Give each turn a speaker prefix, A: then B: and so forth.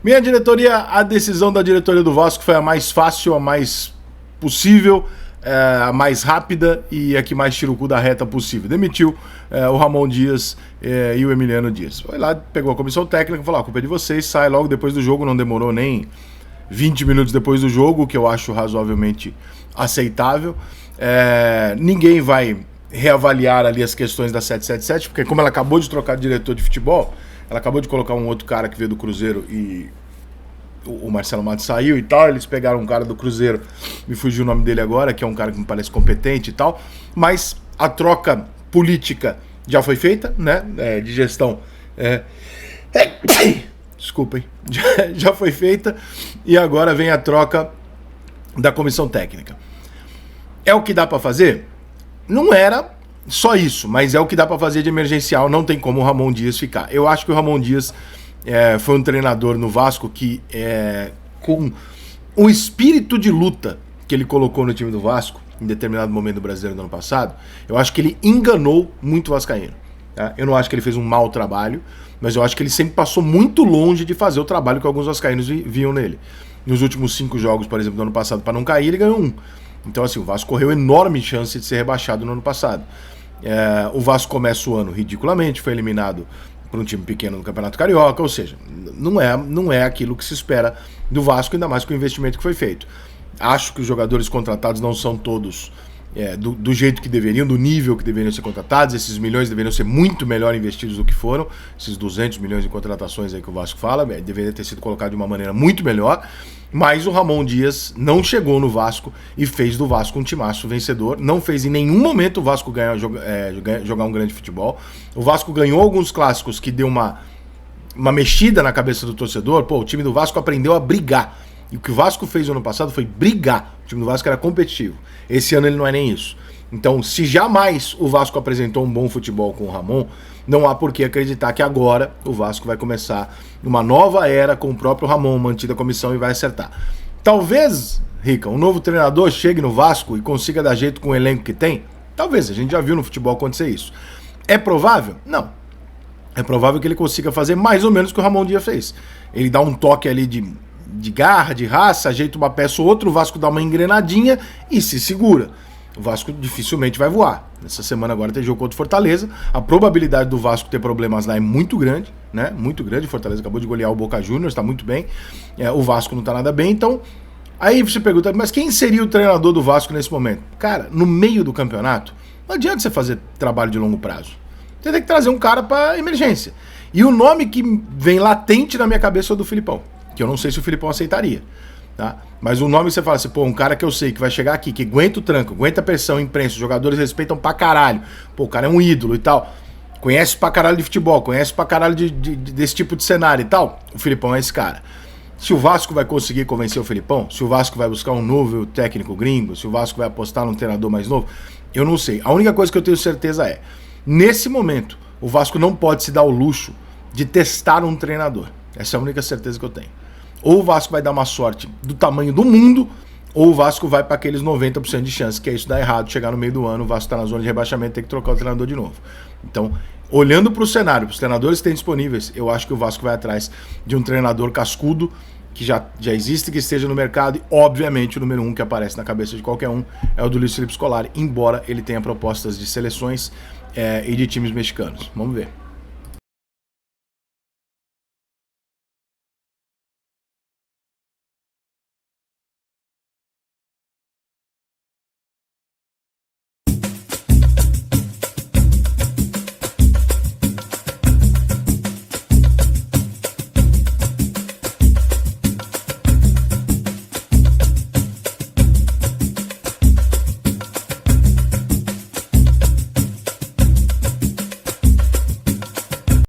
A: Minha diretoria, a decisão da diretoria do Vasco foi a mais fácil, a mais possível, a mais rápida e a que mais tira o cu da reta possível. Demitiu o Ramon Dias e o Emiliano Dias. Foi lá, pegou a comissão técnica e falou: a culpa é de vocês, sai logo depois do jogo, não demorou nem 20 minutos depois do jogo, que eu acho razoavelmente aceitável. Ninguém vai reavaliar ali as questões da 777, porque como ela acabou de trocar de diretor de futebol, ela acabou de colocar um outro cara que veio do Cruzeiro e o Marcelo Matos saiu e tal, eles pegaram um cara do Cruzeiro, me fugiu o nome dele agora, que é um cara que me parece competente e tal, mas a troca política já foi feita, né, de gestão, desculpem, já foi feita, e agora vem a troca da comissão técnica. É o que dá para fazer? Não era só isso, mas é o que dá para fazer de emergencial, não tem como o Ramon Dias ficar. Eu acho que o Ramon Dias foi um treinador no Vasco que, com o espírito de luta que ele colocou no time do Vasco, em determinado momento do Brasileiro do ano passado, eu acho que ele enganou muito o vascaíno. Tá? Eu não acho que ele fez um mau trabalho, mas eu acho que ele sempre passou muito longe de fazer o trabalho que alguns vascaínos viam nele. Nos últimos 5 jogos, por exemplo, do ano passado, para não cair, ele ganhou 1. Então, assim, o Vasco correu enorme chance de ser rebaixado no ano passado. O Vasco começa o ano ridiculamente, foi eliminado por um time pequeno no Campeonato Carioca, ou seja, não é aquilo que se espera do Vasco, ainda mais com o investimento que foi feito. Acho que os jogadores contratados não são todos do jeito que deveriam, do nível que deveriam ser contratados. Esses milhões deveriam ser muito melhor investidos do que foram. Esses 200 milhões de contratações aí que o Vasco fala, deveria ter sido colocado de uma maneira muito melhor. Mas o Ramon Dias não chegou no Vasco e fez do Vasco um timaço vencedor. Não fez em nenhum momento o Vasco jogar um grande futebol. O Vasco ganhou alguns clássicos que deu uma mexida na cabeça do torcedor. Pô, o time do Vasco aprendeu a brigar. E o que o Vasco fez no ano passado foi brigar. O time do Vasco era competitivo. Esse ano ele não é nem isso. Então, se jamais o Vasco apresentou um bom futebol com o Ramon, não há por que acreditar que agora o Vasco vai começar uma nova era com o próprio Ramon, mantida a comissão, e vai acertar. Talvez, Rica, um novo treinador chegue no Vasco e consiga dar jeito com o elenco que tem. Talvez, a gente já viu no futebol acontecer isso. É provável? Não. É provável que ele consiga fazer mais ou menos o que o Ramon Dias fez. Ele dá um toque ali de garra, de raça, ajeita uma peça ou outra, o Vasco dá uma engrenadinha e se segura. O Vasco dificilmente vai voar. Essa semana agora tem jogo contra o Fortaleza. A probabilidade do Vasco ter problemas lá é muito grande, né? Muito grande. O Fortaleza acabou de golear o Boca Juniors, está muito bem. O Vasco não está nada bem, então... Aí você pergunta, mas quem seria o treinador do Vasco nesse momento? Cara, no meio do campeonato, não adianta você fazer trabalho de longo prazo. Você tem que trazer um cara para emergência. E o nome que vem latente na minha cabeça é o do Filipão, que eu não sei se o Filipão aceitaria. Tá? Mas o nome que você fala assim, pô, um cara que eu sei que vai chegar aqui, que aguenta o tranco, aguenta a pressão, imprensa, os jogadores respeitam pra caralho, pô, o cara é um ídolo e tal, conhece pra caralho de futebol, conhece pra caralho desse tipo de cenário e tal, o Filipão é esse cara. Se o Vasco vai conseguir convencer o Filipão, se o Vasco vai buscar um novo técnico gringo, se o Vasco vai apostar num treinador mais novo, eu não sei. A única coisa que eu tenho certeza é, nesse momento, o Vasco não pode se dar o luxo de testar um treinador. Essa é a única certeza que eu tenho. Ou o Vasco vai dar uma sorte do tamanho do mundo, ou o Vasco vai para aqueles 90% de chance, que é isso dar errado, chegar no meio do ano, o Vasco está na zona de rebaixamento e ter que trocar o treinador de novo. Então, olhando para o cenário, para os treinadores que têm disponíveis, eu acho que o Vasco vai atrás de um treinador cascudo, que já existe, que esteja no mercado, e obviamente o número 1 que aparece na cabeça de qualquer um é o do Luiz Felipe Scolari, embora ele tenha propostas de seleções e de times mexicanos. Vamos ver.